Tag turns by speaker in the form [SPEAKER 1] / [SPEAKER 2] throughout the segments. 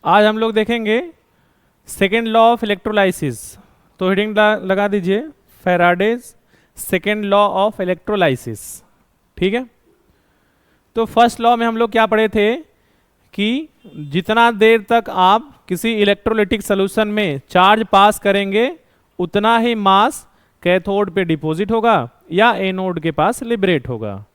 [SPEAKER 1] आज हम लोग देखेंगे सेकेंड लॉ ऑफ इलेक्ट्रोलाइसिस। तो हेडिंग लगा दीजिए Faraday's second law of electrolysis. ठीक है, तो फर्स्ट लॉ में हम लोग क्या पढ़े थे कि जितना देर तक आप किसी इलेक्ट्रोलिटिक सोल्यूशन में चार्ज पास करेंगे उतना ही मास कैथोड पे डिपॉजिट होगा या एनोड के पास लिबरेट होगा।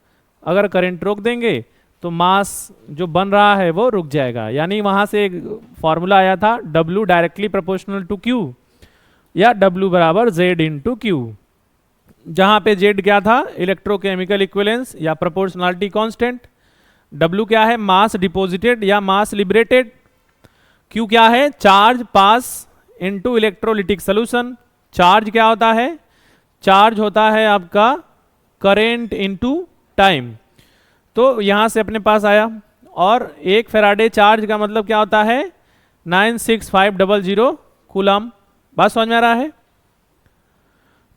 [SPEAKER 1] अगर करंट रोक देंगे तो मास जो बन रहा है वो रुक जाएगा। यानी वहां से एक फॉर्मूला आया था W directly proportional to Q या W बराबर Z इंटू Q, जहां पे Z क्या था इलेक्ट्रोकेमिकल इक्विवेलेंस या प्रोपोर्शनलिटी कांस्टेंट, W क्या है मास डिपॉजिटेड या मास लिबरेटेड, Q क्या है चार्ज पास इनटू इलेक्ट्रोलिटिक सॉल्यूशन। चार्ज क्या होता है, चार्ज होता है आपका करेंट इनटू टाइम। तो यहां से अपने पास आया, और एक फैराडे चार्ज का मतलब क्या होता है 96500 कूलम। बात समझ में आ रहा है।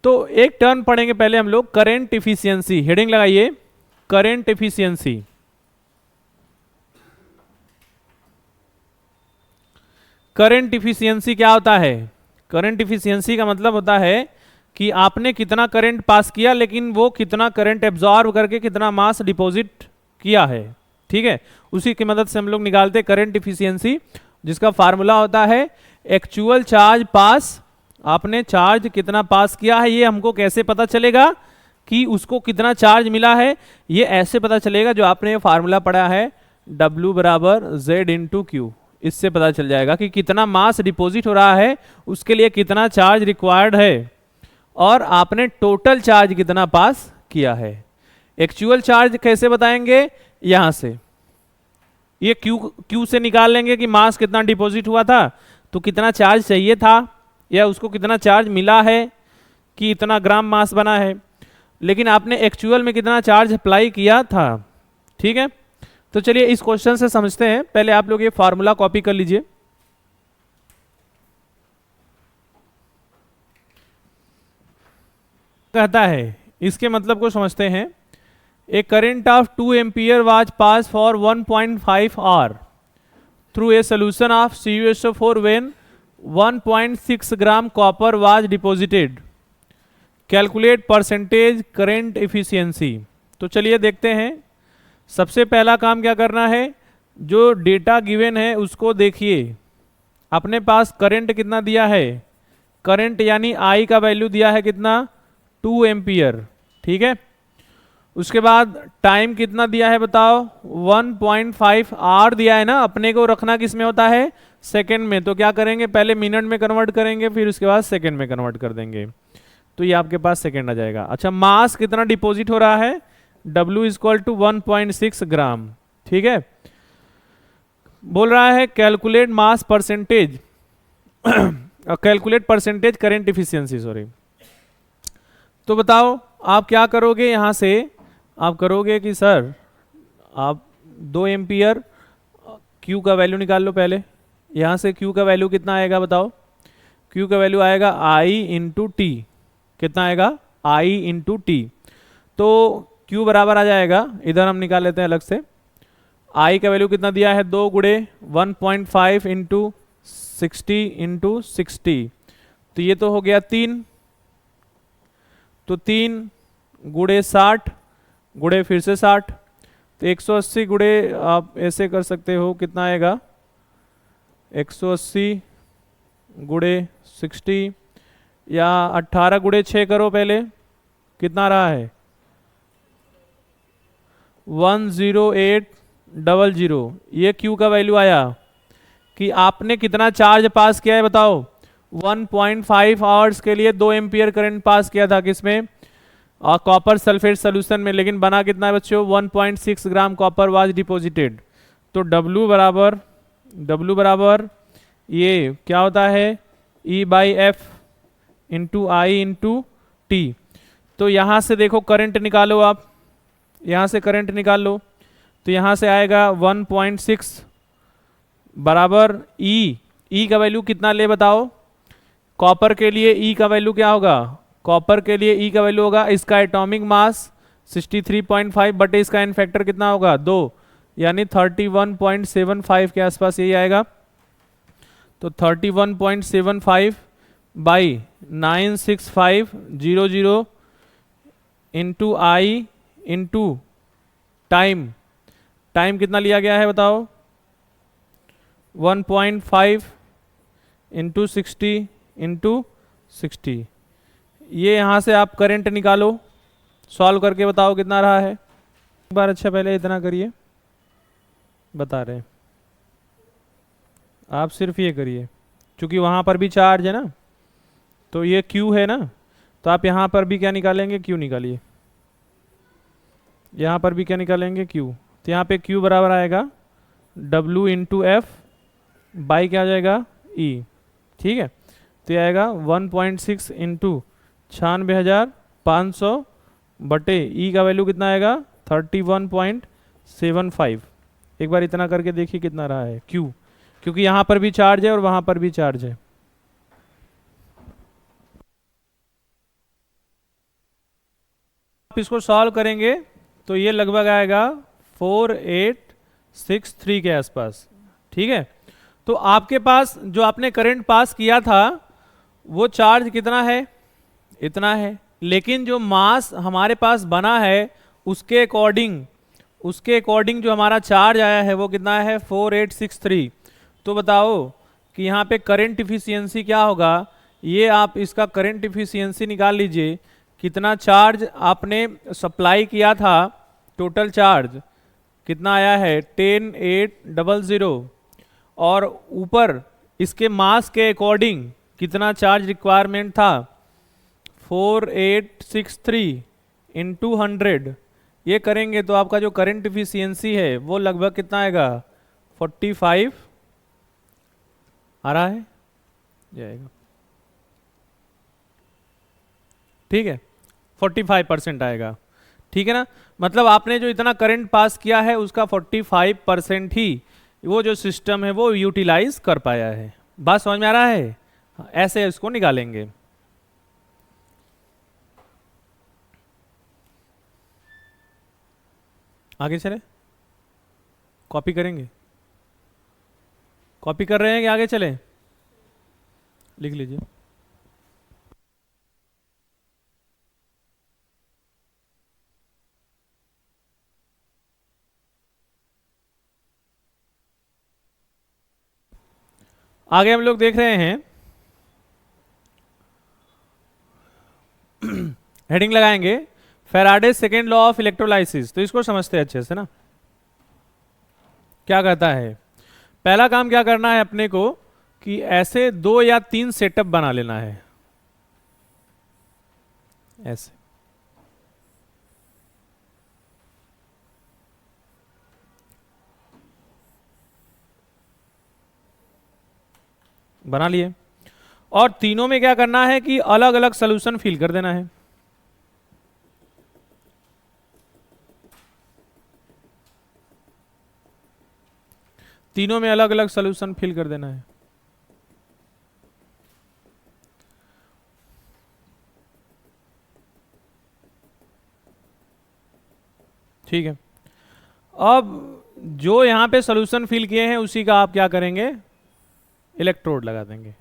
[SPEAKER 1] तो एक टर्म पढ़ेंगे पहले हम लोग करंट इफिशियंसी। हेडिंग लगाइए करंट इफिशियंसी। करंट इफिशियंसी क्या होता है, करंट इफिशियंसी का मतलब होता है कि आपने कितना करंट पास किया लेकिन वो कितना करंट एब्जॉर्ब करके कितना मास डिपॉजिट किया है। ठीक है, उसी की मदद से हम लोग निकालते हैं करंट इफिशियंसी, जिसका फार्मूला होता है एक्चुअल चार्ज पास। आपने चार्ज कितना पास किया है ये हमको कैसे पता चलेगा कि उसको कितना चार्ज मिला है, ये ऐसे पता चलेगा जो आपने फार्मूला पढ़ा है W बराबर Z इंटू Q। इससे पता चल जाएगा कि कितना मास डिपॉजिट हो रहा है, उसके लिए कितना चार्ज रिक्वायर्ड है और आपने टोटल चार्ज कितना पास किया है। एक्चुअल चार्ज कैसे बताएंगे, यहां से ये Q से निकाल लेंगे कि मास कितना डिपॉजिट हुआ था, तो कितना चार्ज चाहिए था या उसको कितना चार्ज मिला है कि इतना ग्राम मास बना है, लेकिन आपने एक्चुअल में कितना चार्ज अप्लाई किया था। ठीक है, तो चलिए इस क्वेश्चन से समझते हैं। पहले आप लोग ये फार्मूला कॉपी कर लीजिए। कहता है इसके मतलब को समझते हैं। A current of 2 ampere was pass for 1.5 hour through a solution of CuSO4 when 1.6 gram copper was deposited. Calculate percentage current efficiency. तो चलिए देखते हैं। सबसे पहला काम क्या करना है, जो डेटा गिवन है उसको देखिए। अपने पास करंट कितना दिया है, करंट यानी I का वैल्यू दिया है कितना 2 एम्पियर। ठीक है, उसके बाद टाइम कितना दिया है बताओ 1.5 आवर दिया है ना। अपने को रखना किस में होता है सेकंड में, तो क्या करेंगे पहले मिनट में कन्वर्ट करेंगे फिर उसके बाद सेकंड में कन्वर्ट कर देंगे, तो ये आपके पास सेकंड आ जाएगा। अच्छा, मास कितना डिपॉजिट हो रहा है W इक्वल टू 1.6 ग्राम। ठीक है, बोल रहा है calculate mass percentage calculate percentage current efficiency, sorry. तो बताओ आप क्या करोगे, यहां से आप करोगे कि सर आप 2 एम्पियर Q का वैल्यू निकाल लो पहले। यहां से Q का वैल्यू कितना आएगा बताओ, Q का वैल्यू आएगा I इंटू टी। कितना आएगा I इंटू टी। तो Q बराबर आ जाएगा, इधर हम निकाल लेते हैं अलग से। I का वैल्यू कितना दिया है 2 गुड़े 1.5 इंटू 60 इंटू 60, तो ये तो हो गया 3। तो 3 गुड़े 60 गुड़े फिर से 60, तो 180 गुड़े आप ऐसे कर सकते हो, कितना आएगा 180 गुड़े 60 या 18 गुड़े 6 करो पहले, कितना रहा है 10800। ये Q का वैल्यू आया कि आपने कितना चार्ज पास किया है बताओ 1.5 आवर्स के लिए 2 एम्पियर करंट पास किया था किसमें और कॉपर सल्फेट सोल्यूशन में, लेकिन बना कितना है बच्चों 1.6 ग्राम कॉपर वाज डिपॉजिटेड। तो W बराबर ये क्या होता है E/F into I into T. तो यहां से देखो करंट निकालो, आप यहां से करंट निकाल लो, तो यहां से आएगा 1.6 बराबर E का वैल्यू कितना ले बताओ। कॉपर के लिए E का वैल्यू क्या होगा, कॉपर के लिए E का वैल्यू होगा इसका एटॉमिक मास 63.5 बटे इसका एन फैक्टर कितना होगा 2, यानी 31.75 के आसपास यही आएगा। तो 31.75 by 96500 into I into time. Time कितना लिया गया है बताओ? 1.5 इंटू 60 इंटू 60। ये यहाँ से आप करंट निकालो, सॉल्व करके बताओ कितना रहा है एक बार। अच्छा पहले इतना करिए, बता रहे हैं आप, सिर्फ ये करिए क्योंकि वहाँ पर भी चार्ज है ना, तो ये Q है ना, तो आप यहाँ पर भी क्या निकालेंगे? Q निकालिए। यहाँ पर भी क्या निकालेंगे? Q। तो यहाँ पे Q बराबर आएगा W इंटू एफ बाई क्या आ जाएगा? E। ठीक है, तो ये आएगा 1.6 इंटू 96,500 बटे E का वैल्यू कितना आएगा? 31.75। एक बार इतना करके देखिए कितना रहा है Q, क्योंकि यहाँ पर भी चार्ज है और वहाँ पर भी चार्ज है। आप इसको सॉल्व करेंगे तो ये लगभग आएगा 4863 के आसपास। ठीक है, तो आपके पास जो आपने करंट पास किया था वो चार्ज कितना है? इतना है, लेकिन जो मास हमारे पास बना है उसके अकॉर्डिंग जो हमारा चार्ज आया है वो कितना है? 4863। तो बताओ कि यहाँ पे करंट इफिशियंसी क्या होगा? ये आप इसका करंट इफिशियंसी निकाल लीजिए, कितना चार्ज आपने सप्लाई किया था, टोटल चार्ज कितना आया है? 10800, और ऊपर इसके मास के अकॉर्डिंग कितना चार्ज रिक्वायरमेंट था? 4863 इंटू 100। ये करेंगे तो आपका जो करंट इफिशियंसी है वो लगभग कितना आएगा? 45 आ रहा है, जाएगा। ठीक है, 45% आएगा। ठीक है ना, मतलब आपने जो इतना करंट पास किया है उसका 45% ही वो जो सिस्टम है वो यूटिलाइज कर पाया है। बात समझ में आ रहा है? ऐसे इसको निकालेंगे। आगे चले, कॉपी करेंगे? कॉपी कर रहे हैं कि आगे चले? लिख लीजिए। आगे हम लोग देख रहे हैं, हेडिंग लगाएंगे Faraday second law of electrolysis. तो इसको समझते हैं अच्छे से ना, क्या कहता है। पहला काम क्या करना है अपने को कि ऐसे 2 या 3 सेटअप बना लेना है, ऐसे। बना लिए, और तीनों में क्या करना है कि अलग अलग सॉल्यूशन फिल कर देना है। तीनों में अलग अलग सॉल्यूशन फिल कर देना है। ठीक है, अब जो यहां पे सॉल्यूशन फिल किए हैं उसी का आप क्या करेंगे? इलेक्ट्रोड लगा देंगे।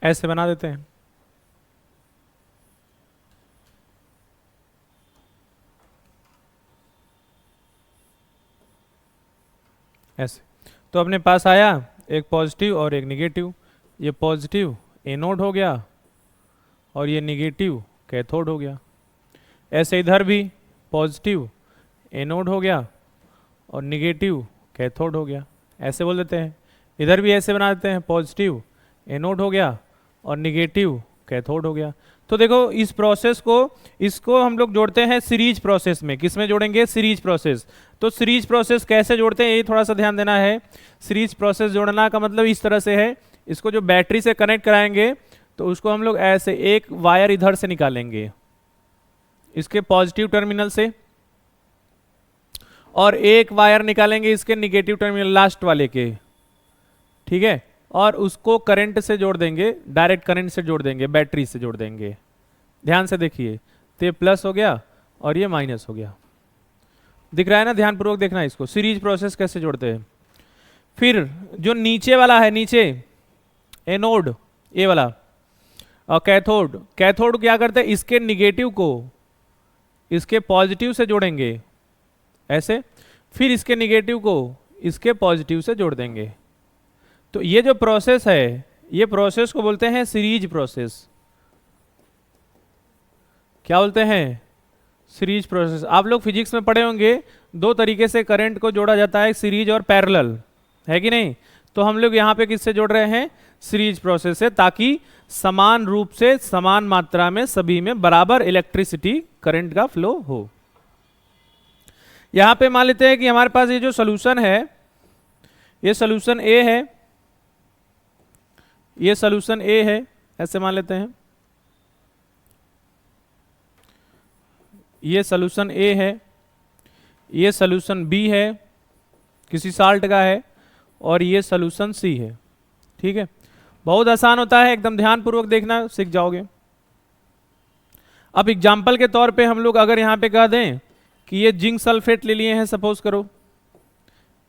[SPEAKER 1] ऐसे बना देते हैं। ऐसे तो अपने पास आया एक पॉजिटिव और एक निगेटिव। ये पॉजिटिव एनोड हो गया और ये निगेटिव कैथोड हो गया। ऐसे इधर भी पॉजिटिव एनोड हो गया और निगेटिव कैथोड हो गया, ऐसे बोल देते हैं। इधर भी ऐसे बना देते हैं, पॉजिटिव एनोड हो गया और निगेटिव कैथोड हो गया। तो देखो इस प्रोसेस को, इसको हम लोग जोड़ते हैं सीरीज प्रोसेस में। किस में जोड़ेंगे? Series process. तो सीरीज प्रोसेस कैसे जोड़ते हैं ये थोड़ा सा ध्यान देना है। सीरीज प्रोसेस जोड़ना का मतलब इस तरह से है, इसको जो बैटरी से कनेक्ट कराएंगे तो उसको हम लोग ऐसे एक वायर इधर से निकालेंगे इसके पॉजिटिव टर्मिनल से, और एक वायर निकालेंगे इसके निगेटिव टर्मिनल लास्ट वाले के, ठीक है, और उसको करंट से जोड़ देंगे, डायरेक्ट करंट से जोड़ देंगे, बैटरी से जोड़ देंगे। ध्यान से देखिए, तो ये प्लस हो गया और ये माइनस हो गया। दिख रहा है ना, ध्यानपूर्वक देखना इसको, सीरीज प्रोसेस कैसे जोड़ते हैं। फिर जो नीचे वाला है, नीचे एनोड ये वाला, और कैथोड, कैथोड क्या करते हैं, इसके निगेटिव को इसके पॉजिटिव से जोड़ेंगे ऐसे, फिर इसके निगेटिव को इसके पॉजिटिव से जोड़ देंगे। तो ये जो प्रोसेस है, ये प्रोसेस को बोलते हैं सीरीज प्रोसेस। क्या बोलते हैं, सीरीज प्रोसेस। आप लोग फिजिक्स में पढ़े होंगे, दो तरीके से करंट को जोड़ा जाता है, सीरीज और पैरेलल, है कि नहीं। तो हम लोग यहाँ पे किससे जोड़ रहे हैं, सीरीज प्रोसेस से, ताकि समान रूप से समान मात्रा में सभी में बराबर इलेक्ट्रिसिटी करंट का फ्लो हो। यहां पे मान लेते हैं कि हमारे पास ये जो सॉल्यूशन है, ये सॉल्यूशन ए है, ये सॉल्यूशन ए है, ऐसे मान लेते हैं, ये सॉल्यूशन ए है, ये सॉल्यूशन बी है, किसी साल्ट का है, और ये सॉल्यूशन सी है। ठीक है, बहुत आसान होता है, एकदम ध्यानपूर्वक देखना, सीख जाओगे। अब एग्जाम्पल के तौर पे हम लोग अगर यहां पे कह दें कि ये जिंक सल्फेट ले लिए हैं, सपोज करो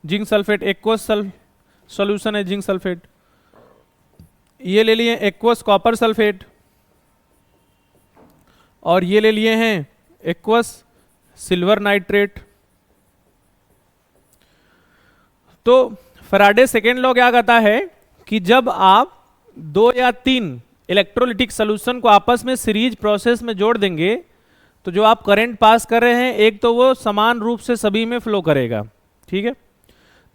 [SPEAKER 1] जिंक सल्फेट एक्वस सॉल्यूशन है, जिंक सल्फेट, ये ले लिए एक्वस कॉपर सल्फेट, और ये ले लिए हैं एक्वस सिल्वर नाइट्रेट। तो फैराडे सेकेंड लॉ क्या कहता है कि जब आप दो या तीन इलेक्ट्रोलिटिक सॉल्यूशन को आपस में सीरीज प्रोसेस में जोड़ देंगे, तो जो आप करंट पास कर रहे हैं, एक तो वो समान रूप से सभी में फ्लो करेगा। ठीक है,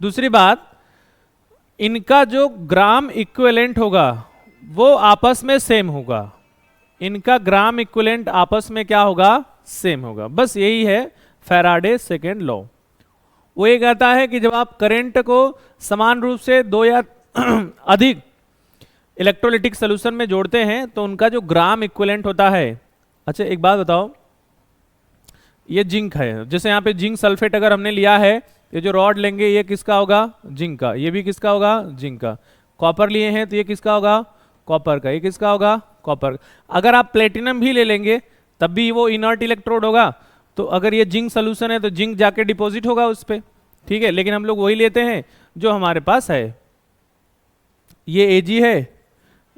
[SPEAKER 1] दूसरी बात, इनका जो ग्राम इक्विवेलेंट होगा वो आपस में सेम होगा, इनका ग्राम इक्विवेलेंट आपस में क्या होगा, सेम होगा। बस यही है फैराडे सेकेंड लॉ। वो ये कहता है कि जब आप करंट को समान रूप से दो या अधिक इलेक्ट्रोलिटिक सॉल्यूशन में जोड़ते हैं तो उनका जो ग्राम इक्विवेलेंट होता है। अच्छा एक बात बताओ, ये जिंक है, जैसे यहाँ पे जिंक सल्फेट अगर हमने लिया है, ये जो रॉड लेंगे ये किसका होगा, जिंक का, ये भी किसका होगा, जिंक का। कॉपर लिए हैं तो ये किसका होगा, कॉपर का, ये किसका होगा, कॉपर। अगर आप प्लेटिनम भी ले लेंगे तब भी वो इनर्ट इलेक्ट्रोड होगा, तो अगर ये जिंक सोल्यूशन है तो जिंक जाके डिपॉजिट होगा उस पर। ठीक है, लेकिन हम लोग वही लेते हैं जो हमारे पास है। ये एजी है,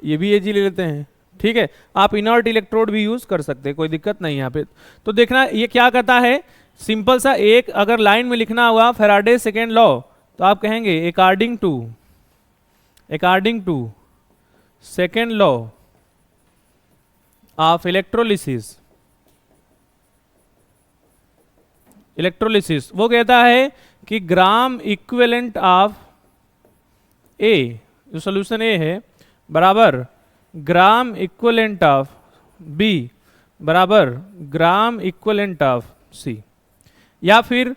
[SPEAKER 1] ये भी एजी ले लेते हैं। ठीक है, आप इनर्ट इलेक्ट्रोड भी यूज कर सकते हैं, कोई दिक्कत नहीं यहाँ पे। तो देखना ये क्या कहता है, सिंपल सा एक अगर लाइन में लिखना हुआ फैराडे सेकेंड लॉ, तो आप कहेंगे according to second law of electrolysis. वो कहता है कि ग्राम इक्विवेलेंट ऑफ ए, जो सोल्यूशन ए है, बराबर ग्राम इक्विवेलेंट ऑफ बी बराबर ग्राम इक्विवेलेंट ऑफ सी। या फिर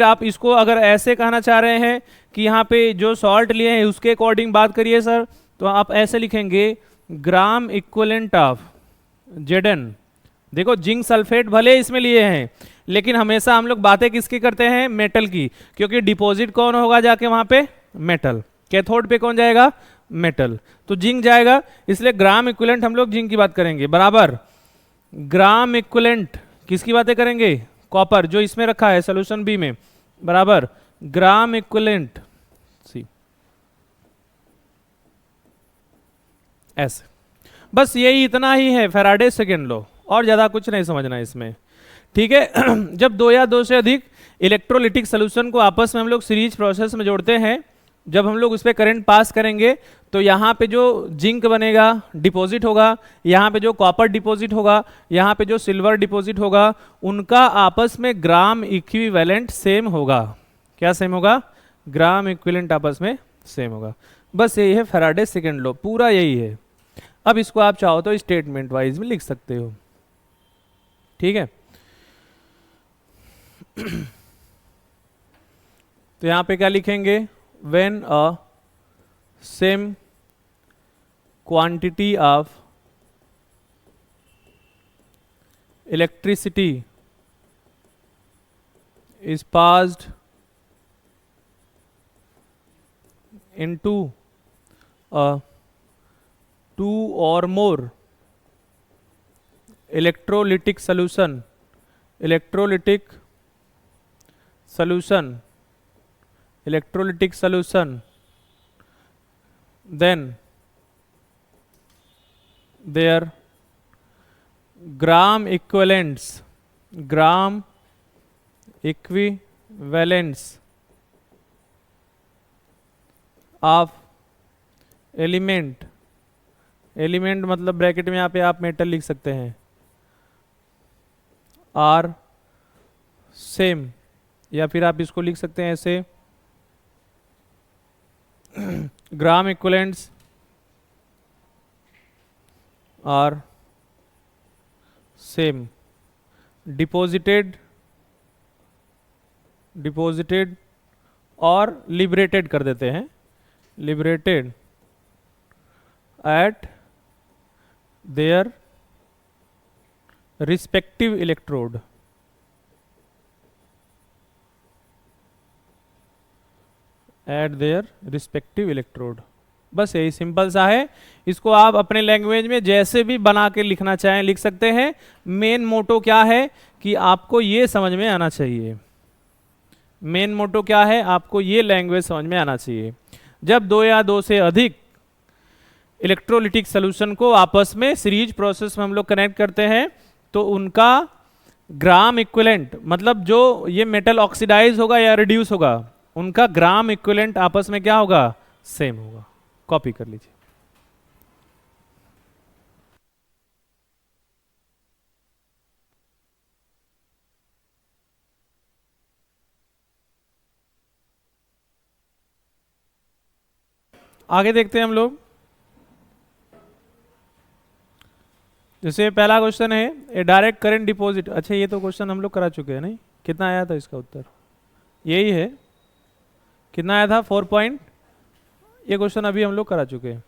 [SPEAKER 1] आप इसको अगर ऐसे कहना चाह रहे हैं कि यहाँ पे जो सॉल्ट लिए हैं उसके अकॉर्डिंग बात करिए सर, तो आप ऐसे लिखेंगे ग्राम इक्विवेलेंट ऑफ Zn। देखो जिंक सल्फेट भले इसमें लिए हैं, लेकिन हमेशा हम लोग बातें किसकी करते हैं, मेटल की, क्योंकि डिपॉजिट कौन होगा जाके वहां पे, मेटल। कैथोड पे कौन जाएगा, मेटल, तो जिंक जाएगा, इसलिए ग्राम इक्विवेलेंट हम लोग जिंक की बात करेंगे, बराबर ग्राम इक्विवेलेंट किसकी बातें करेंगे, कॉपर, जो इसमें रखा है सोल्यूशन बी में, बराबर ग्राम इक्विवेलेंट सी। ऐसे बस यही इतना ही है फैराडे सेकेंड लॉ, और ज्यादा कुछ नहीं समझना इसमें। ठीक है जब दो या दो से अधिक इलेक्ट्रोलिटिक सॉल्यूशन को आपस में हम लोग सीरीज प्रोसेस में जोड़ते हैं, जब हम लोग उस पर करंट पास करेंगे तो यहाँ पे जो जिंक बनेगा डिपॉजिट होगा, यहाँ पे जो कॉपर डिपॉजिट होगा, यहाँ पे जो सिल्वर डिपॉजिट होगा, उनका आपस में ग्राम इक्विवेलेंट सेम होगा। क्या सेम होगा, ग्राम इक्विवेलेंट आपस में सेम होगा। बस यही है फैराडे सेकेंड लॉ, पूरा यही है। अब इसको आप चाहो तो स्टेटमेंट वाइज में लिख सकते हो। ठीक है तो यहां पे क्या लिखेंगे, when a same quantity of electricity is passed into a two or more electrolytic solution, then their gram equivalents of element मतलब ब्रैकेट में यहाँ पे आप मेटल लिख सकते हैं, आर सेम, या फिर आप इसको लिख सकते हैं ऐसे, ग्राम इक्विवेलेंट्स आर सेम, डिपॉजिटेड और लिबरेटेड कर देते हैं, liberated at their respective electrode, बस यही सिंपल सा है। इसको आप अपने लैंग्वेज में जैसे भी बना के लिखना चाहें लिख सकते हैं। मेन मोटो क्या है कि आपको ये समझ में आना चाहिए, मेन मोटो क्या है, आपको ये लैंग्वेज समझ में आना चाहिए। जब दो या दो से अधिक इलेक्ट्रोलिटिक सॉल्यूशन को आपस में सीरीज प्रोसेस में हम लोग कनेक्ट करते हैं तो उनका ग्राम इक्विवेलेंट, मतलब जो ये मेटल ऑक्सीडाइज होगा या रिड्यूस होगा, उनका ग्राम इक्विवेलेंट आपस में क्या होगा, सेम होगा। कॉपी कर लीजिए। आगे देखते हैं हम लोग। जैसे पहला क्वेश्चन है ए डायरेक्ट करंट डिपॉजिट। अच्छा ये तो क्वेश्चन हम लोग करा चुके हैं, नहीं? कितना आया था इसका उत्तर? यही है। कितना आया था? 4 पॉइंट। ये क्वेश्चन अभी हम लोग करा चुके हैं।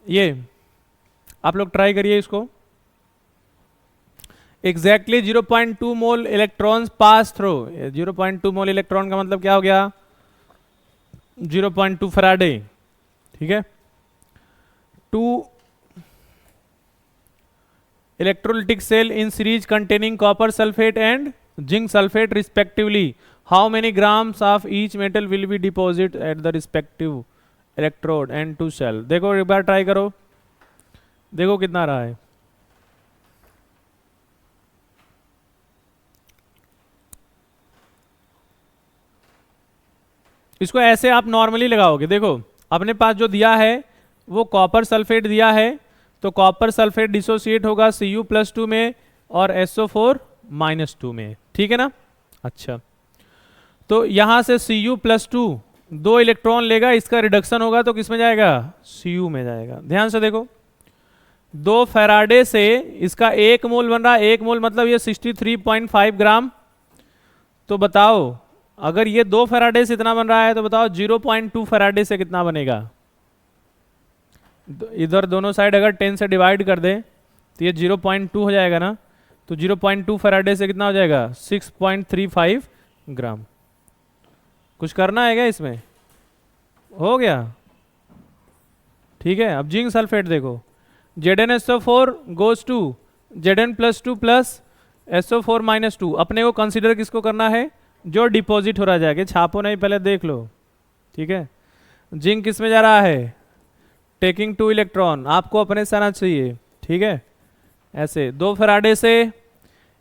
[SPEAKER 1] ये आप लोग ट्राई करिए इसको। एग्जैक्टली 0.2 मोल इलेक्ट्रॉन्स पास थ्रू। 0.2 मोल इलेक्ट्रॉन का मतलब क्या हो गया? 0.2 फैराडे। ठीक है। 2 electrolytic cell in series containing copper sulphate and zinc sulphate respectively, how many grams of each metal will be deposit at the respective electrode and 2 cell. देखो एक बार try करो, देखो कितना रहा है। इसको ऐसे आप नॉर्मली लगाओगे। देखो अपने पास जो दिया है वो कॉपर सल्फेट दिया है, तो कॉपर सल्फेट डिसोसिएट होगा Cu+2 में और SO4-2 में। ठीक है ना? अच्छा, तो यहां से Cu+2 2 इलेक्ट्रॉन लेगा, इसका रिडक्शन होगा तो किस में जाएगा? Cu में जाएगा। ध्यान से देखो, 2 फैराडे से इसका 1 मोल बन रहा है। 1 मोल मतलब ये 63.5 ग्राम। तो बताओ अगर ये 2 फैराडे से इतना बन रहा है तो बताओ 0.2 फैराडे से कितना बनेगा? इधर दोनों साइड अगर 10 से डिवाइड कर दें तो ये 0.2 हो जाएगा ना। तो 0.2 फैराडे से कितना हो जाएगा? 6.35 ग्राम। कुछ करना है क्या इसमें? हो गया। ठीक है। अब जिंक सल्फेट देखो, ZnSO4 goes to Zn+2 plus SO4-2। अपने को कंसीडर किसको करना है? जो डिपॉजिट हो रहा जाएगा। छापो नहीं, पहले देख लो। ठीक है। जिंक किस में जा रहा है? Taking 2 electron. आपको अपने से आना चाहिए। ठीक है। ऐसे 2 फैराडे से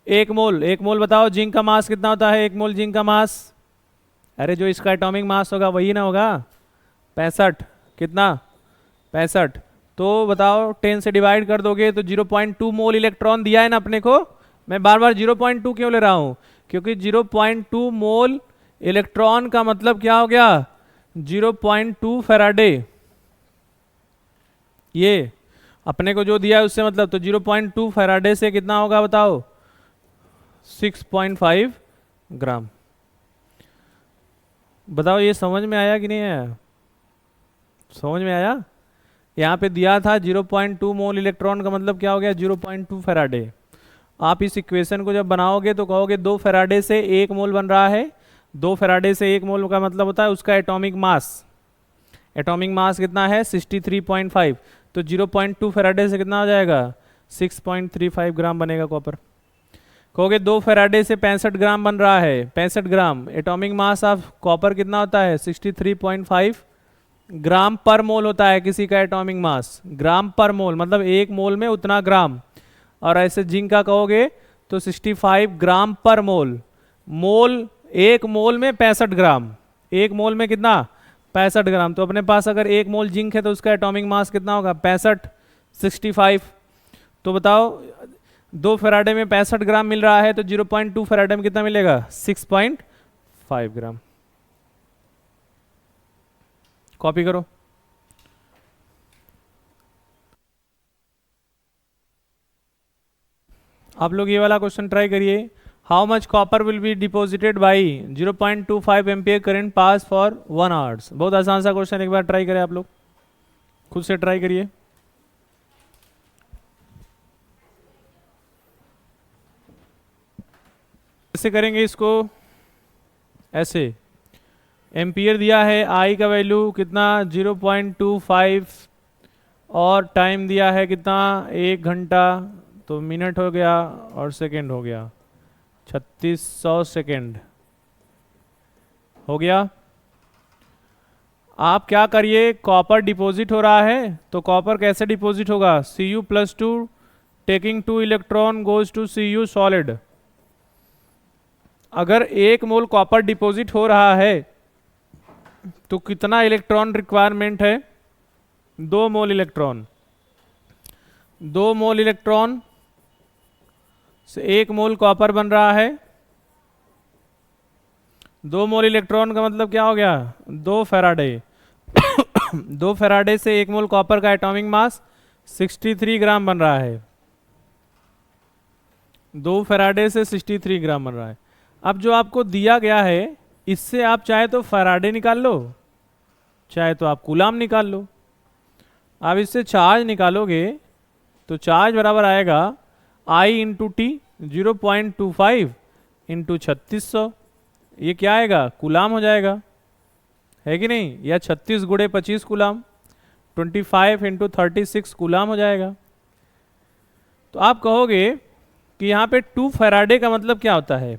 [SPEAKER 1] 1 मोल। 1 मोल बताओ जिंक का मास कितना होता है? 1 मोल जिंक का मास, अरे जो इसका एटॉमिक मास होगा वही ना होगा, 65। कितना? 65। तो बताओ 10 से डिवाइड कर दोगे तो 0.2 मोल इलेक्ट्रॉन दिया है ना अपने को। मैं बार बार 0.2 क्यों ले रहा हूं? क्योंकि 0.2 मोल इलेक्ट्रॉन का मतलब क्या हो गया? 0.2 फैराडे। ये अपने को जो दिया है उससे मतलब, तो 0.2 फैराडे से कितना होगा बताओ? 6.5 ग्राम। बताओ ये समझ में आया कि नहीं आया? समझ में आया? यहाँ पे दिया था 0.2 मोल इलेक्ट्रॉन का मतलब क्या हो गया 0.2 फेराडे। आप इस इक्वेशन को जब बनाओगे तो कहोगे 2 फेराडे से 1 मोल बन रहा है। 2 फेराडे से 1 मोल का मतलब होता है उसका एटॉमिक मास। एटॉमिक मास कितना है 63.5। तो 0.2 फेराडे से कितना हो जाएगा 6.35 ग्राम बनेगा कॉपर। कहोगे 2 फेराडे से 65 ग्राम बन रहा है, 65 ग्राम। एटॉमिक मास ऑफ कॉपर कितना होता है 63.5 ग्राम पर मोल होता है किसी का एटॉमिक मास। ग्राम पर मोल मतलब 1 मोल में उतना ग्राम। और ऐसे जिंक का कहोगे तो 65 ग्राम पर मोल। मोल 1 मोल में 65 ग्राम। 1 मोल में कितना 65 ग्राम। तो अपने पास अगर 1 मोल जिंक है तो उसका एटॉमिक मास कितना होगा 65 65। तो बताओ 2 फेराडे में 65 ग्राम मिल रहा है तो 0.2 फेराडे में कितना मिलेगा 6.5 ग्राम। कॉपी करो। आप लोग ये वाला क्वेश्चन ट्राई करिए। How much copper will be deposited by 0.25 ampere current pass for 1 hours. बहुत आसान सा क्वेश्चन, एक बार ट्राई करें आप लोग, खुद से ट्राई करिए। कैसे करेंगे इसको, ऐसे एम्पियर दिया है, आई का वैल्यू कितना 0.25 और टाइम दिया है कितना 1 घंटा, तो मिनट हो गया और सेकंड हो गया 3600 सेकंड हो गया। आप क्या करिए, कॉपर डिपॉजिट हो रहा है तो कॉपर कैसे डिपॉजिट होगा Cu+2 taking 2 electron goes to Cu solid. अगर 1 मोल कॉपर डिपॉजिट हो रहा है तो कितना इलेक्ट्रॉन रिक्वायरमेंट है 2 मोल इलेक्ट्रॉन। 2 मोल इलेक्ट्रॉन से 1 मोल कॉपर बन रहा है। 2 मोल इलेक्ट्रॉन का मतलब क्या हो गया 2 फेराडे। 2 फेराडे से 1 मोल कॉपर का एटॉमिक मास 63 ग्राम बन रहा है। 2 फेराडे से 63 ग्राम बन रहा है। अब जो आपको दिया गया है इससे आप चाहे तो फेराडे निकाल लो, चाहे तो आप कूलाम निकाल लो। आप इससे चार्ज निकालोगे तो चार्ज बराबर आएगा I इंटू टी 0.25 इंटू 3600। ये क्या आएगा कूलाम हो जाएगा, है कि नहीं, या 36 गुणे 25 कूलाम 25 इंटू 36 कूलाम हो जाएगा। तो आप कहोगे कि यहाँ पे 2 फेराडे का मतलब क्या होता है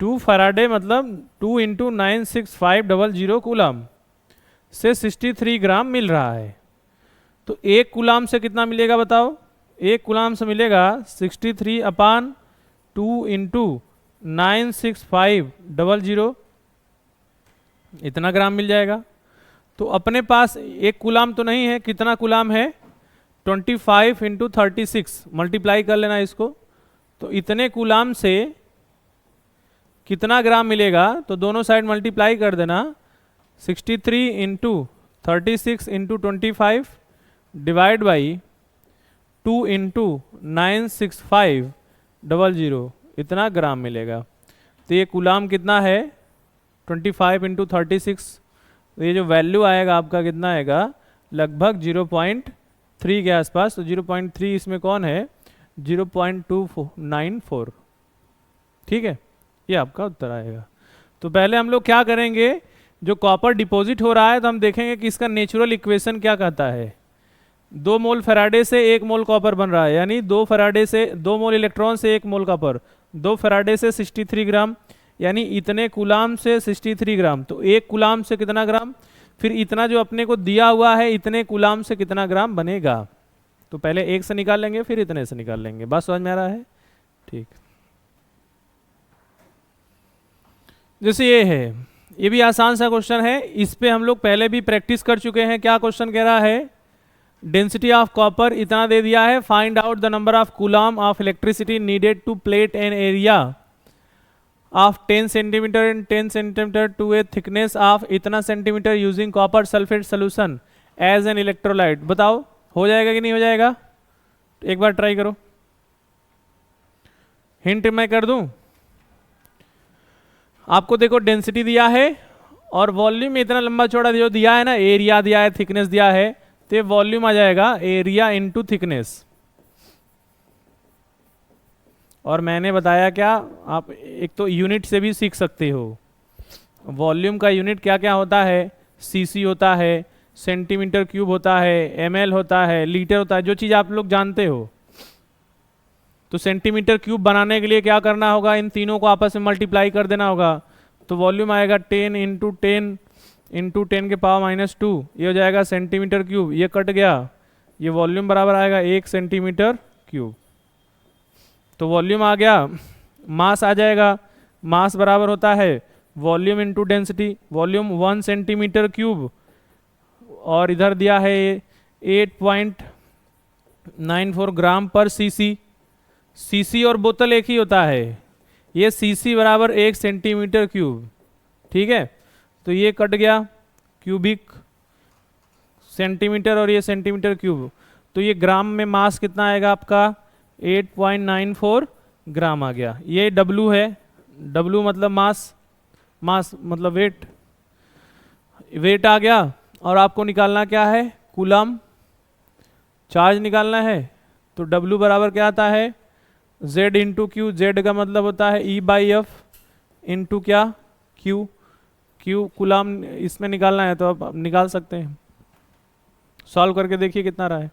[SPEAKER 1] 2 फेराडे मतलब 2 इंटू 96500 कूलाम से 63 ग्राम मिल रहा है। तो 1 कूलाम से कितना मिलेगा बताओ, 1 कूलाम से मिलेगा 63/2 इंटू 96500, इतना ग्राम मिल जाएगा। तो अपने पास 1 कूलाम तो नहीं है, कितना कूलाम है 25 इंटू 36, मल्टीप्लाई कर लेना इसको। तो इतने कूलाम से कितना ग्राम मिलेगा, तो दोनों साइड मल्टीप्लाई कर देना 63 into 36 into 25 divide by 2 into 96500, इतना ग्राम मिलेगा। तो ये कूलाम कितना है 25 इंटू 36, तो ये जो वैल्यू आएगा आपका कितना आएगा लगभग 0.3 के आसपास। तो 0.3 इसमें कौन है 0.294, ठीक है, ये आपका उत्तर आएगा। तो पहले हम लोग क्या करेंगे, जो कॉपर डिपॉजिट हो रहा है तो हम देखेंगे कि इसका नेचुरल इक्वेशन क्या कहता है। 2 मोल फेराडे से 1 मोल कॉपर बन रहा है, यानी 2 फेराडे से 2 मोल इलेक्ट्रॉन से 1 मोल कॉपर, 2 फेराडे से 63 ग्राम, यानी इतने कूलाम से 63 ग्राम। तो 1 कूलाम से कितना ग्राम, फिर इतना जो अपने को दिया हुआ है इतने कूलाम से कितना ग्राम बनेगा। तो पहले 1 से निकाल लेंगे फिर इतने से निकाल लेंगे। बात समझ में आ रहा है, ठीक। जैसे ये है, ये भी आसान सा क्वेश्चन है, इस पे हम लोग पहले भी प्रैक्टिस कर चुके हैं। क्या क्वेश्चन कह रहा है, डेंसिटी ऑफ कॉपर इतना दे दिया है, find out the number of coulomb of electricity needed to plate an area of 10 centimetre and 10 centimetre to a thickness of इतना centimetre using copper sulphate solution as an electrolyte. बताओ हो जाएगा कि नहीं हो जाएगा, एक बार ट्राई करो। हिंट मैं कर दूं आपको, देखो डेंसिटी दिया है और वॉल्यूम में इतना लंबा चौड़ा जो दिया है ना, एरिया दिया है, थिकनेस दिया है, तो ये वॉल्यूम आ जाएगा एरिया इनटू थिकनेस। और मैंने बताया क्या, आप एक तो यूनिट से भी सीख सकते हो। वॉल्यूम का यूनिट क्या क्या होता है, सीसी होता है, सेंटीमीटर क्यूब होता है, एमएल होता है, लीटर होता है, जो चीज़ आप लोग जानते हो। तो सेंटीमीटर क्यूब बनाने के लिए क्या करना होगा, इन तीनों को आपस में मल्टीप्लाई कर देना होगा। तो वॉल्यूम आएगा 10 × 10 × 10⁻², ये हो जाएगा सेंटीमीटर क्यूब, ये कट गया, ये वॉल्यूम बराबर आएगा 1 सेंटीमीटर क्यूब। तो वॉल्यूम आ गया, मास आ जाएगा, मास बराबर होता है volume into density, volume 1 centimetre cube, और इधर दिया है 8.94 ग्राम पर सीसी। सीसी और बोतल एक ही होता है, ये सीसी बराबर 1 सेंटीमीटर क्यूब, ठीक है। तो ये कट गया, क्यूबिक सेंटीमीटर और ये सेंटीमीटर क्यूब, तो ये ग्राम में मास कितना आएगा आपका, 8.94 ग्राम आ गया। ये डब्लू है, डब्लू मतलब मास, मास मतलब वेट, वेट आ गया। और आपको निकालना क्या है, कूलम चार्ज निकालना है। तो W बराबर क्या आता है, Z इंटू क्यू, जेड का मतलब होता है E/F इंटू क्या, Q, Q कूलम इसमें निकालना है, तो आप निकाल सकते हैं। सॉल्व करके देखिए कितना रहा है।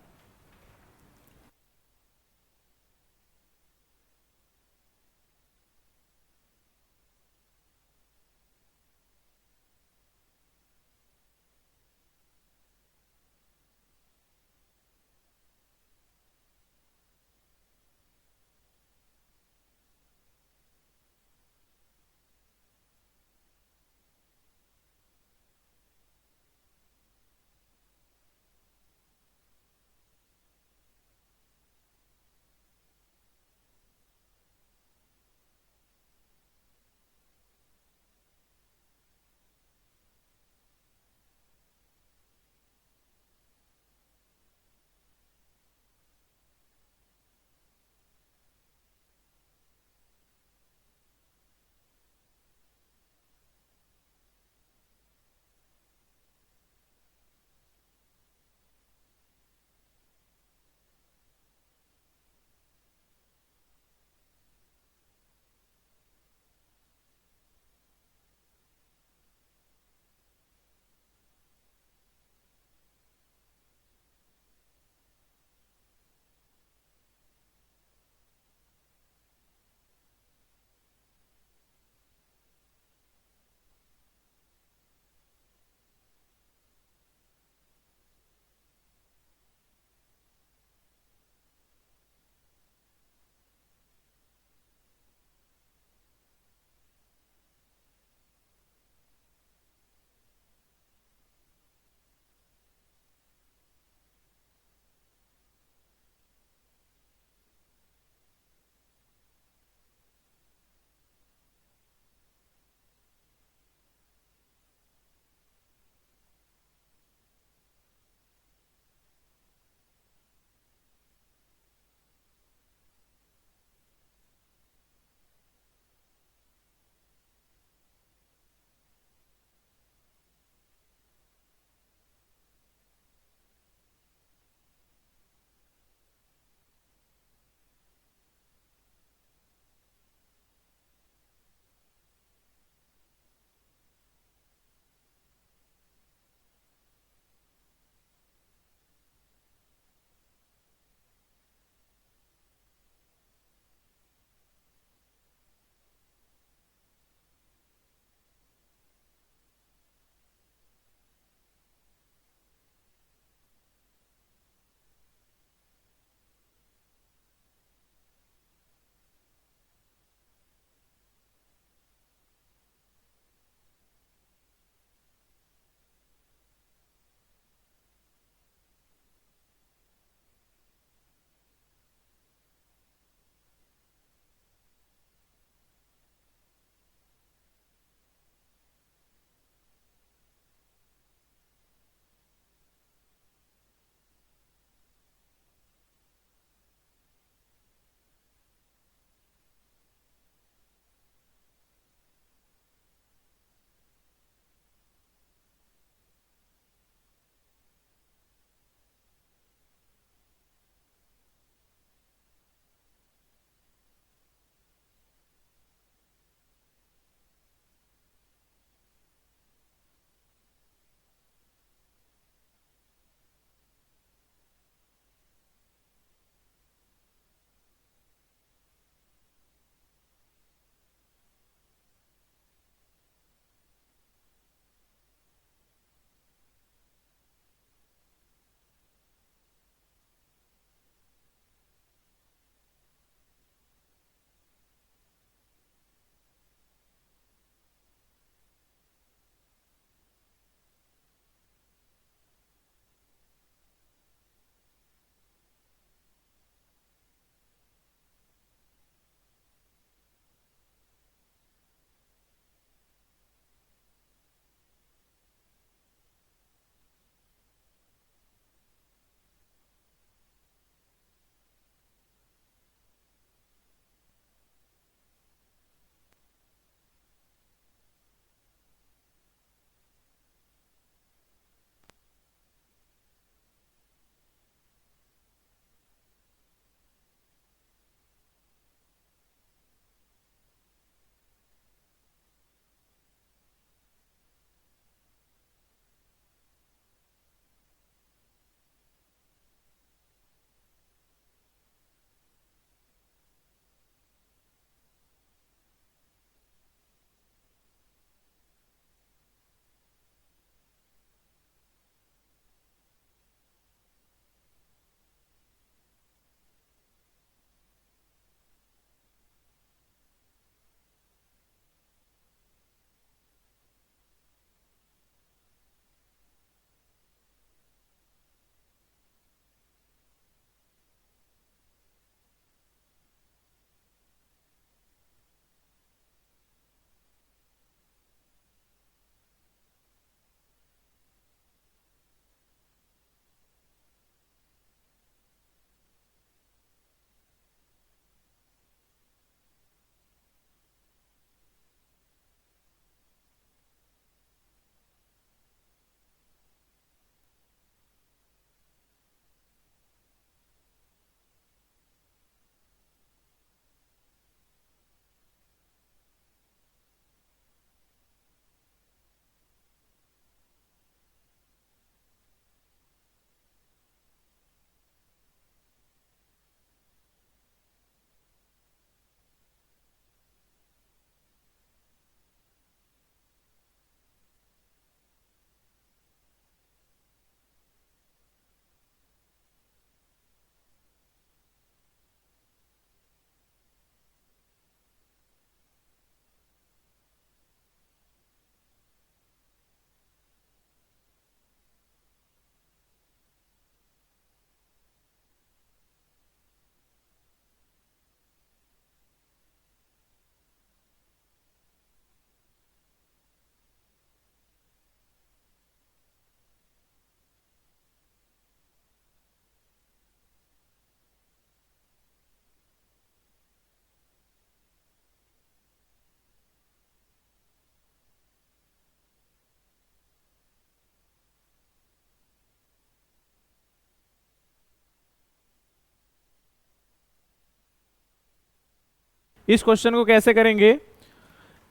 [SPEAKER 1] इस क्वेश्चन को कैसे करेंगे,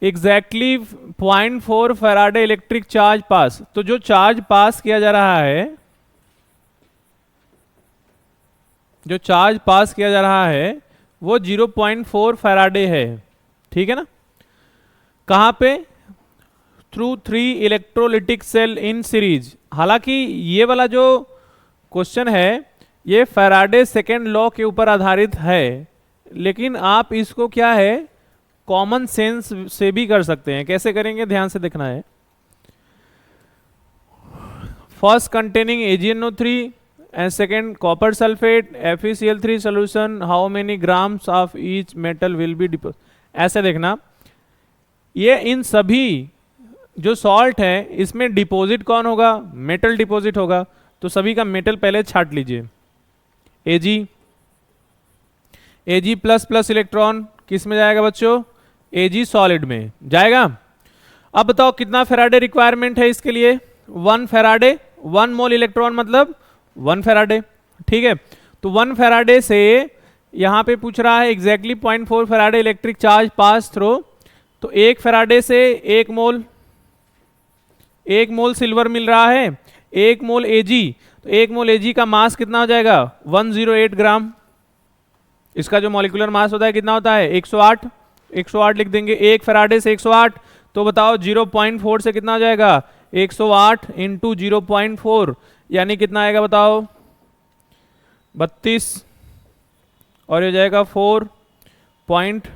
[SPEAKER 1] एग्जैक्टली 0.4 फैराडे इलेक्ट्रिक चार्ज पास। तो जो चार्ज पास किया जा रहा है, जो चार्ज पास किया जा रहा है वो 0.4 फैराडे है, ठीक है ना। कहां पे, through 3 electrolytic cell in series. हालांकि ये वाला जो क्वेश्चन है ये फैराडे सेकेंड लॉ के ऊपर आधारित है, लेकिन आप इसको क्या है कॉमन सेंस से भी कर सकते हैं। कैसे करेंगे, ध्यान से देखना है। First containing AgNO3 and second copper sulfate FeCl3 solution, how many grams of each metal will be deposited। ऐसे देखना, ये इन सभी जो सॉल्ट है इसमें डिपॉजिट कौन होगा, मेटल डिपॉजिट होगा। तो सभी का मेटल पहले छाट लीजिए। Ag प्लस प्लस इलेक्ट्रॉन किस में जाएगा बच्चों, Ag सॉलिड में जाएगा। अब बताओ कितना फेराडे रिक्वायरमेंट है इसके लिए, 1 फेराडे, 1 मोल इलेक्ट्रॉन मतलब 1 फेराडे, ठीक है। तो 1 फेराडे से यहां पे पूछ रहा है exactly 0.4 Faraday electric charge pass through. तो 1 फेराडे से 1 मोल सिल्वर मिल रहा है, 1 मोल Ag। तो 1 मोल Ag का मास कितना हो जाएगा 108 ग्राम। इसका जो मॉलिक्यूलर मास होता है कितना होता है 108, 108 लिख देंगे। 1 फेराडे से 108, तो बताओ 0.4 से कितना हो जाएगा 108 इंटू 0.4 यानी कितना आएगा बताओ 32, और ये जाएगा 4 पॉइंट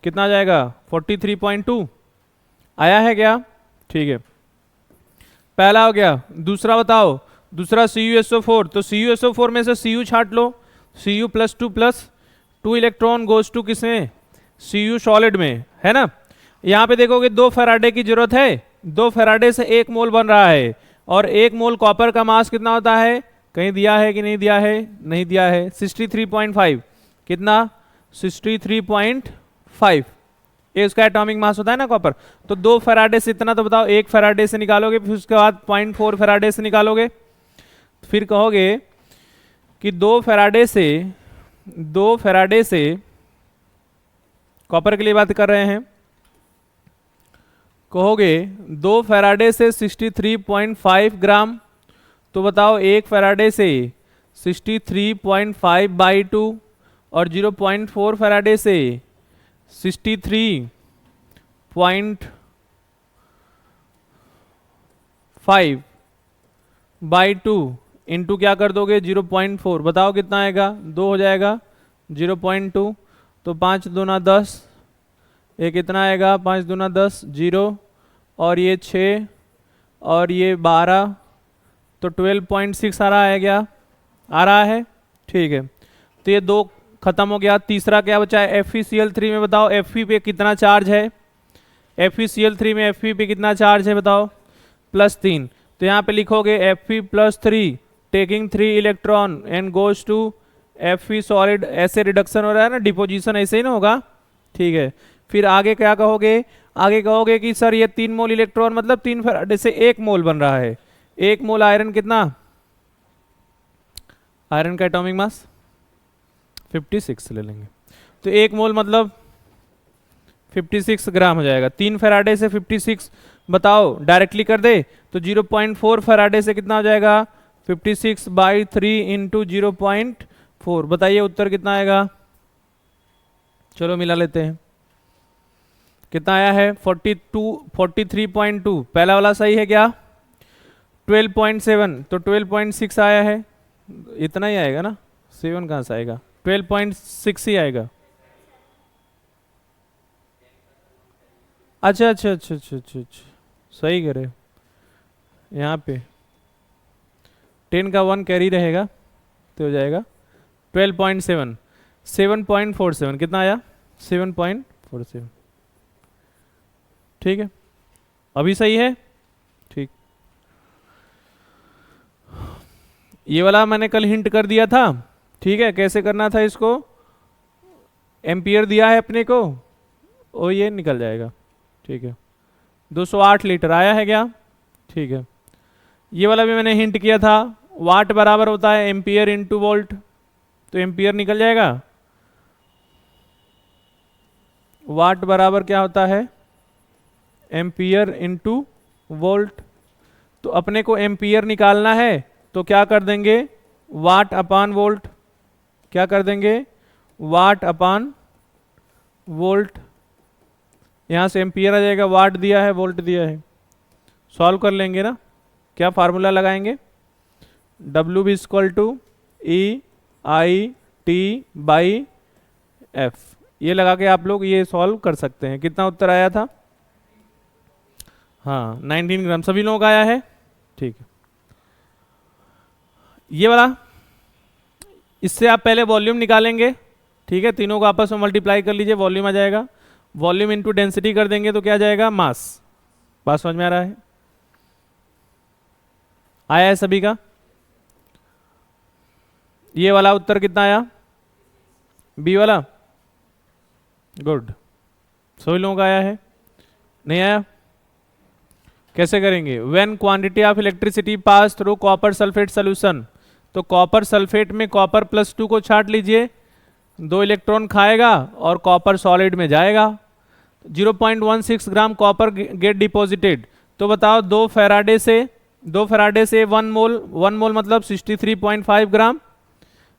[SPEAKER 1] कितना जाएगा 43.2 आया है क्या, ठीक है। पहला हो गया। दूसरा बताओ, दूसरा CuSO4। तो CuSO4 में से Cu छाट लो, Cu plus 2 plus 2 electron goes to किसमें, Cu सॉलिड में, है ना। यहाँ पे देखोगे 2 फेराडे की जरूरत है, 2 फेराडे से 1 मोल बन रहा है, और 1 मोल कॉपर का मास कितना होता है, कहीं दिया है कि नहीं दिया है, नहीं दिया है, 63.5। कितना 63.5, ये उसका एटॉमिक मास होता है ना कॉपर। तो 2 फेराडे से इतना, तो बताओ 1 फेराडे से निकालोगे, फिर उसके बाद 0.4 फेराडे से निकालोगे, फिर कहोगे कि 2 फेराडे से कॉपर के लिए बात कर रहे हैं, कहोगे 2 फेराडे से 63.5 ग्राम। तो बताओ 1 फेराडे से 63.5 बाई 2 और 0.4 फेराडे से 63.5 बाई 2 इंटू क्या कर दोगे 0.4, बताओ कितना आएगा 2 हो जाएगा 0.2। तो 5 दूना 10, ये कितना आएगा 5 दूना 10 0, और ये 6 और ये 12, तो 12.6 आ रहा है क्या, आ रहा है, ठीक है। तो ये 2 खत्म हो गया। तीसरा क्या बचा है FeCl3 में, बताओ Fe पे कितना चार्ज है, FeCl3 में Fe पे कितना चार्ज है बताओ +3। तो यहाँ पे लिखोगे Fe +3 taking 3 electron and goes to Fe solid. ऐसे रिडक्शन हो रहा है ना, डिपोजिशन ऐसे ही ना होगा, ठीक है। फिर आगे क्या कहोगे, आगे कहोगे कि सर ये 3 मोल इलेक्ट्रॉन मतलब 3 फेराडे से 1 मोल बन रहा है। 1 मोल आयरन कितना, आयरन का एटॉमिक मास 56 ले लेंगे, तो 1 मोल मतलब 56 ग्राम हो जाएगा। 3 फेराडे से 56 बताओ डायरेक्टली कर दे, तो 0.4 फेराडे से कितना हो जाएगा 56 बाई 3 इंटू 0.4। बताइए उत्तर कितना आएगा, चलो मिला लेते हैं। कितना आया है 43.2। पहला वाला सही है क्या, 12.7, तो 12.6 आया है, इतना ही आएगा ना, 7 कहाँ से आएगा, 12.6 ही आएगा। अच्छा अच्छा अच्छा अच्छा अच्छा अच्छा, सही करे। यहाँ पे 10 का 1 कैरी रहेगा तो हो जाएगा 12.7, 7.47 कितना आया 7.47, ठीक है। अभी सही है, ठीक। ये वाला मैंने कल हिंट कर दिया था, ठीक है, कैसे करना था इसको। एम्पियर दिया है अपने को, और ये निकल जाएगा, ठीक है। 208 लीटर आया है क्या, ठीक है। ये वाला भी मैंने हिंट किया था, वाट बराबर होता है एम्पियर इंटू वोल्ट, तो एम्पियर निकल जाएगा। वाट बराबर क्या होता है, एम्पियर इंटू वोल्ट। तो अपने को एम्पियर निकालना है तो क्या कर देंगे, वाट अपान वोल्ट। क्या कर देंगे, वाट अपान वोल्ट। यहां से एम्पियर आ जाएगा, वाट दिया है वोल्ट दिया है, सॉल्व कर लेंगे ना। क्या फार्मूला लगाएंगे, W भी equal to E I T by F. ये लगा के आप लोग ये सॉल्व कर सकते हैं। कितना उत्तर आया था, हाँ 19 ग्राम। सभी लोगों का आया है, ठीक है। ये वाला, इससे आप पहले वॉल्यूम निकालेंगे, ठीक है। तीनों को आपस में मल्टीप्लाई कर लीजिए, वॉल्यूम आ जाएगा। वॉल्यूम इंटू डेंसिटी कर देंगे तो क्या आ जाएगा, मास। बात समझ में आ रहा है, आया है सभी का। ये वाला उत्तर कितना आया, बी वाला, गुड। सभी लोगों का आया है, नहीं आया, कैसे करेंगे, when quantity of electricity pass through copper sulphate solution. तो कॉपर सल्फेट में कॉपर +2 को छांट लीजिए, 2 इलेक्ट्रॉन खाएगा और कॉपर सॉलिड में जाएगा। 0.16 ग्राम कॉपर गेट डिपॉजिटेड। तो बताओ 2 फैराडे से 1 मोल मतलब 63.5 ग्राम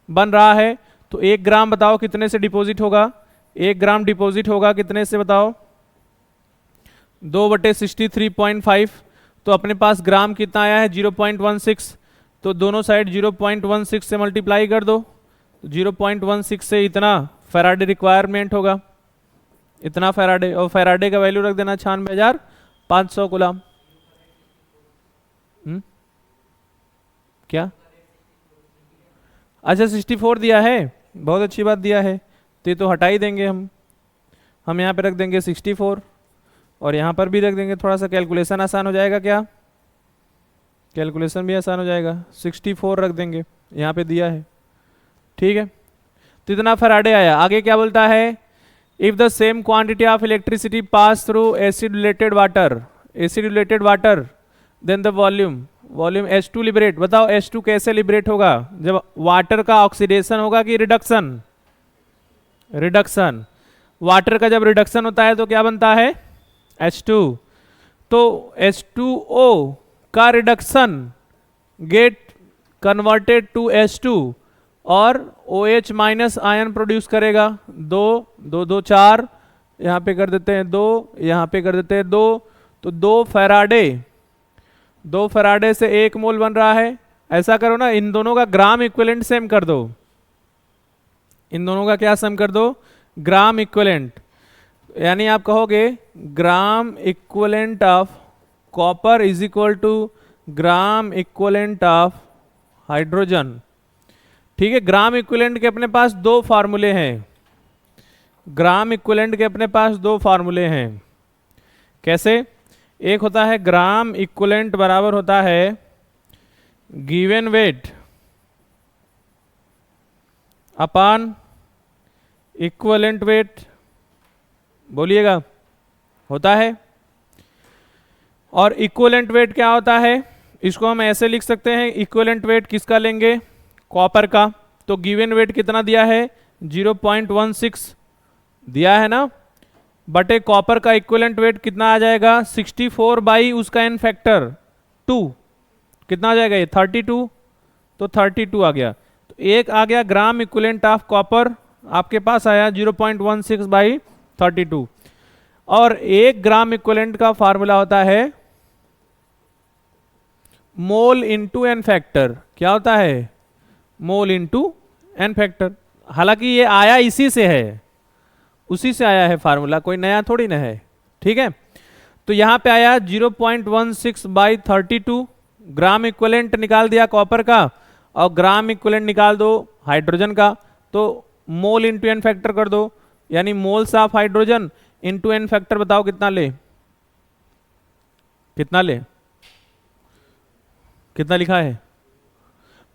[SPEAKER 1] बन रहा है। तो 1 ग्राम बताओ कितने से डिपॉजिट होगा, 1 ग्राम डिपॉजिट होगा कितने से बताओ, 2/63.5। तो अपने पास ग्राम कितना आया है, 0.16। तो दोनों साइड 0.16 से मल्टीप्लाई कर दो, 0.16 से इतना फैराडे रिक्वायरमेंट होगा, इतना फैराडे। और फैराडे का वैल्यू रख देना 96,500 कूलम। क्या, अच्छा 64 दिया है, बहुत अच्छी बात दिया है। तो हटा ही देंगे हम यहाँ पे रख देंगे 64 और यहाँ पर भी रख देंगे, थोड़ा सा कैलकुलेशन आसान हो जाएगा। क्या, कैलकुलेशन भी आसान हो जाएगा, 64 रख देंगे, यहाँ पे दिया है, ठीक है। तो इतना फैराडे आया। आगे क्या बोलता है, if the same quantity of electricity pass through acidulated water then the volume H2 liberate. बताओ H2 कैसे लिबरेट होगा, जब वाटर का ऑक्सीडेशन होगा कि रिडक्शन, वाटर का जब रिडक्शन होता है तो क्या बनता है, H2। तो H2O का reduction get converted to H2 और OH माइनस आयन प्रोड्यूस करेगा। 2 2 2 4, यहाँ पे कर देते हैं 2, यहाँ पे कर देते हैं 2। तो 2 फैराडे से 1 मोल बन रहा है। ऐसा करो ना, इन दोनों का ग्राम इक्विवेलेंट सेम कर दो, इन दोनों का क्या सेम कर दो, ग्राम इक्विवेलेंट। यानी आप कहोगे gram equivalent of copper is equal to gram equivalent of hydrogen, ठीक है। ग्राम इक्विवेलेंट के अपने पास 2 फार्मूले हैं, ग्राम इक्विवेलेंट के अपने पास 2 फार्मूले हैं। कैसे, एक होता है ग्राम इक्विवेलेंट बराबर होता है गिवन वेट अपान इक्विवेलेंट वेट, बोलिएगा, होता है। और इक्विवेलेंट वेट क्या होता है, इसको हम ऐसे लिख सकते हैं, इक्विवेलेंट वेट किसका लेंगे, कॉपर का। तो गिवन वेट कितना दिया है, 0.16 दिया है ना, बटे कॉपर का इक्विवेलेंट वेट कितना आ जाएगा, 64 बाई उसका एन फैक्टर 2, कितना आ जाएगा ये 32। तो 32 आ गया। तो एक आ गया ग्राम इक्विवेलेंट ऑफ कॉपर, आपके पास आया 0.16 बाई 32। और 1 ग्राम इक्विवेलेंट का फार्मूला होता है मोल इंटू एन फैक्टर। क्या होता है, मोल इंटू एन फैक्टर। हालांकि ये आया इसी से है, उसी से आया है फार्मूला, कोई नया थोड़ी ना है, ठीक है। तो यहां पे आया 0.16 बाई 32, ग्राम इक्विवेलेंट निकाल दिया कॉपर का और ग्राम इक्विवेलेंट निकाल दो हाइड्रोजन का। तो मोल इंटू एन फैक्टर कर दो, यानी moles of hydrogen into n factor बताओ कितना ले, कितना लिखा है,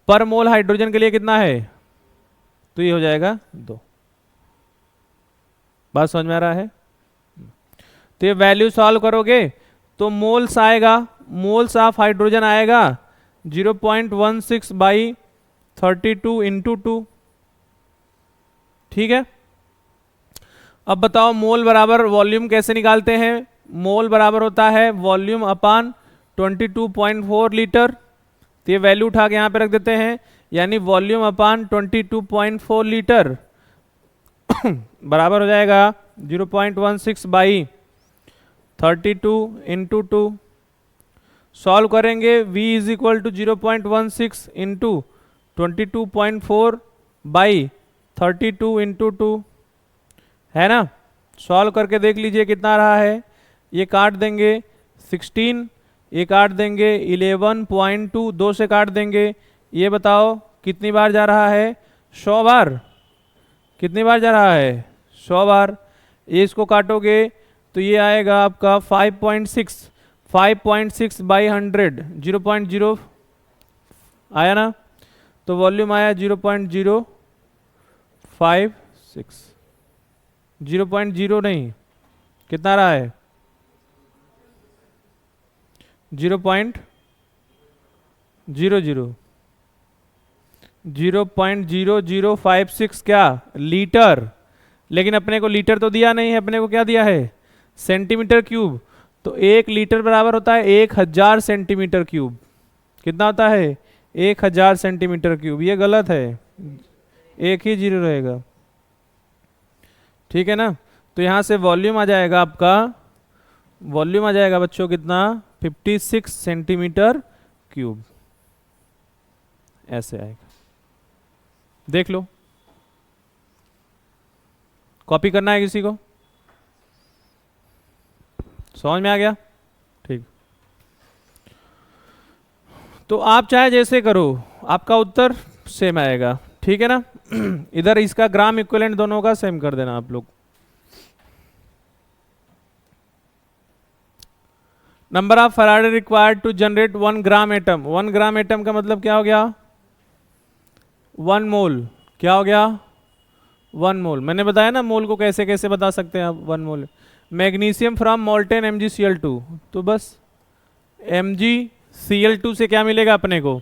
[SPEAKER 1] पर मोल हाइड्रोजन के लिए कितना है, तो ये हो जाएगा 2। बात समझ में आ रहा है। तो ये वैल्यू सॉल्व करोगे तो मोल्स आएगा, मोल्स ऑफ हाइड्रोजन आएगा 0.16 बाई 32 इंटू 2, ठीक है। अब बताओ मोल बराबर वॉल्यूम कैसे निकालते हैं। मोल बराबर होता है वॉल्यूम अपान 22.4 लीटर। तो ये वैल्यू उठा के यहाँ पे रख देते हैं, यानी वॉल्यूम अपान 22.4 लीटर बराबर हो जाएगा 0.16 बाई 32 इंटू 2। सॉल्व करेंगे v is equal to 0.16 into 22.4 by 32 into 2 है ना। सॉल्व करके देख लीजिए कितना रहा है। ये काट देंगे 16, ये काट देंगे 11.2, 2 से काट देंगे। ये बताओ कितनी बार जा रहा है, 100 बार। कितनी बार जा रहा है, 100 बार। ये इसको काटोगे तो ये आएगा आपका 5.6 बाई 100, 0.0 आया ना। तो वॉल्यूम आया 0.056, 0.0 नहीं, कितना रहा है 0.0056 क्या लीटर। लेकिन अपने को लीटर तो दिया नहीं है, अपने को क्या दिया है, सेंटीमीटर क्यूब। तो 1 लीटर बराबर होता है 1000 सेंटीमीटर क्यूब। कितना होता है, 1000 सेंटीमीटर क्यूब। ये गलत है, एक ही जीरो रहेगा, ठीक है ना। तो यहाँ से वॉल्यूम आ जाएगा आपका, वॉल्यूम आ जाएगा बच्चों कितना, 56 सेंटीमीटर क्यूब। ऐसे आएगा, देख लो। कॉपी करना है किसी को, समझ में आ गया, ठीक। तो आप चाहे जैसे करो, आपका उत्तर सेम आएगा, ठीक है ना। इधर इसका ग्राम इक्विवेलेंट दोनों का सेम कर देना आप लोग। Number of Faraday required to generate 1 gram atom. 1 gram atom का मतलब क्या हो गया, 1 मोल। क्या हो गया, 1 मोल। मैंने बताया ना मोल को कैसे कैसे बता सकते हैं आप, 1 मोल। मैग्नीशियम फ्रॉम मोल्टेन MgCl2, तो बस MgCl2 से क्या मिलेगा अपने को,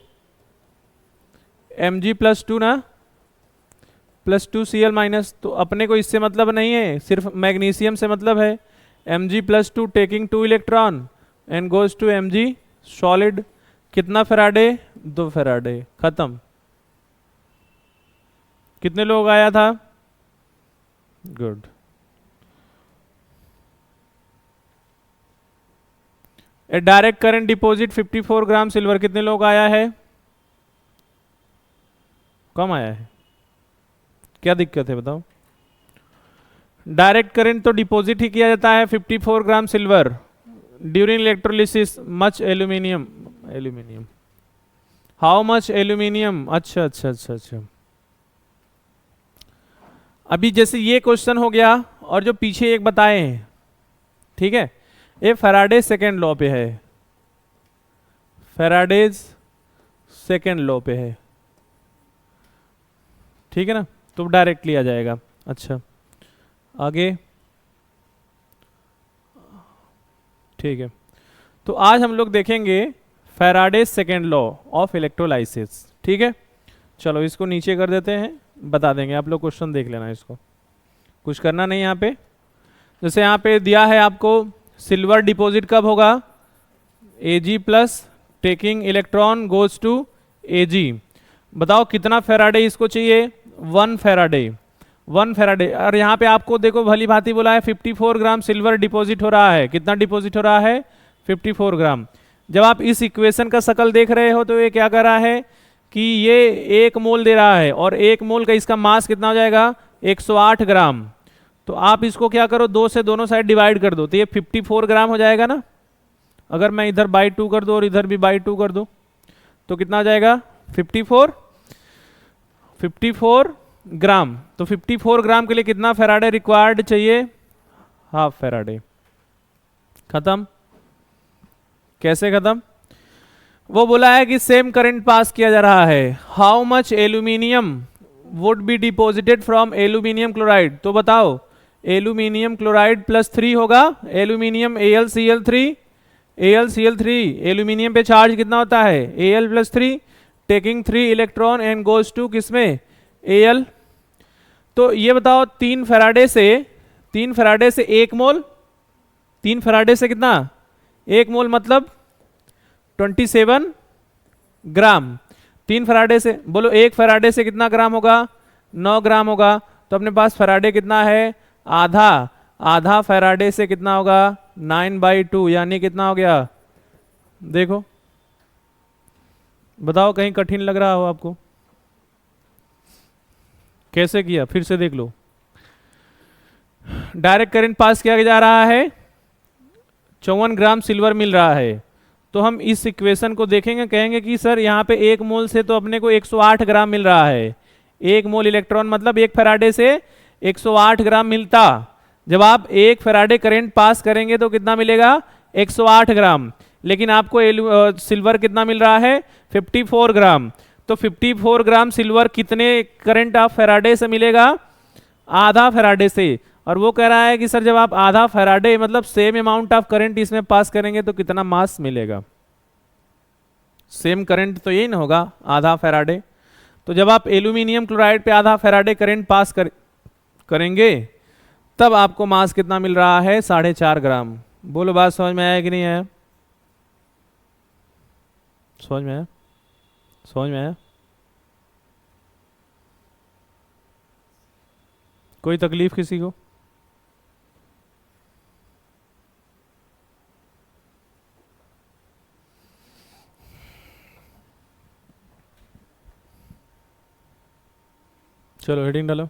[SPEAKER 1] Mg+2 ना, +2Cl माइनस। तो अपने को इससे मतलब नहीं है, सिर्फ मैग्नीशियम से मतलब है। Mg+2 taking 2 electron and goes to Mg solid. कितना फैराडे, 2 फैराडे, खत्म। कितने लोग आया था, good. A direct current deposit 54 gram silver. कितने लोग आया है, कम आया है, क्या दिक्कत है बताओ। डायरेक्ट करंट तो डिपॉजिट ही किया जाता है 54 gram silver during electrolysis. Much aluminium, aluminium how much aluminium. अच्छा अच्छा अच्छा अच्छा। अभी जैसे ये क्वेश्चन हो गया और जो पीछे एक बताए हैं, ठीक है, ये फैराडे सेकेंड लॉ पे है, फैराडेज सेकेंड लॉ पे है, ठीक है ना। तो डायरेक्ट लिया जाएगा। अच्छा आगे, ठीक है। तो आज हम लोग देखेंगे Faraday second law of electrolysis, ठीक है। चलो इसको नीचे कर देते हैं, बता देंगे, आप लोग क्वेश्चन देख लेना, इसको कुछ करना नहीं यहाँ पे। जैसे यहाँ पे दिया है आपको, सिल्वर डिपॉजिट कब होगा, Ag+ taking electron goes to Ag। बताओ कितना फैराडे इसको चाहिए, 1 फैराडे, 1 फैराडे। और यहाँ पे आपको देखो भली भांति बोला है 54 ग्राम सिल्वर डिपॉजिट हो रहा है। कितना डिपॉजिट हो रहा है, 54 ग्राम। जब आप इस इक्वेशन का शकल देख रहे हो तो ये क्या कर रहा है कि ये 1 मोल दे रहा है, और 1 मोल का इसका मास कितना हो जाएगा, 108 ग्राम। तो आप इसको क्या करो, 2 से दोनों साइड डिवाइड कर दो, तो ये 54 ग्राम हो जाएगा ना। अगर मैं इधर बाई 2 कर दूं और इधर भी बाई 2 कर दूं तो कितना आ जाएगा, 54 ग्राम। तो 54 ग्राम के लिए कितना फैराडे रिक्वायर्ड चाहिए, हाफ फैराडे। खत्म। कैसे खत्म, वो बोला है कि सेम करंट पास किया जा रहा है। How much aluminium would be deposited from aluminium chloride. तो बताओ एल्यूमिनियम क्लोराइड +3 होगा, एल्यूमिनियम AlCl3, एल्यूमिनियम पे चार्ज कितना होता है, Al+3 taking 3 electron and goes to किसमें, Al। तो ये बताओ 3 फैराडे से 3 फैराडे से 1 मोल, 3 फैराडे से कितना, 1 मोल मतलब 27 ग्राम। 3 फैराडे से, बोलो 1 फैराडे से कितना ग्राम होगा, 9 ग्राम होगा। तो अपने पास फैराडे कितना है, आधा, आधा फैराडे से कितना होगा 9/2, यानी कितना हो गया, देखो बताओ कहीं कठिन लग रहा हो आपको, कैसे किया फिर से देख लो। डायरेक्ट करंट पास किया जा रहा है, 54 ग्राम सिल्वर मिल रहा है। तो हम इस इक्वेशन को देखेंगे, कहेंगे कि सर यहाँ पे 1 मोल से तो अपने को 108 ग्राम मिल रहा है। 1 मोल इलेक्ट्रॉन मतलब 1 फैराडे से 108 ग्राम मिलता। जब आप 1 फैराडे करंट पास करेंगे तो कितना मिलेगा, 108 ग्राम। लेकिन आपको सिल्वर कितना मिल रहा है, 54 ग्राम। तो 54 ग्राम सिल्वर कितने करंट ऑफ फैराडे से मिलेगा, आधा फैराडे से। और वो कह रहा है कि सर जब आप आधा फैराडे मतलब सेम अमाउंट ऑफ करंट इसमें पास करेंगे तो कितना मास मिलेगा। सेम करंट तो यही ना होगा, आधा फैराडे। तो जब आप एल्यूमिनियम क्लोराइड पे आधा फैराडे करंट पास करेंगे तब आपको मास कितना मिल रहा है, 4.5 ग्राम। बोलो बात समझ में आया कि नहीं आया, समझ में आया, समझ में आया, कोई तकलीफ किसी को। चलो हेडिंग डालो।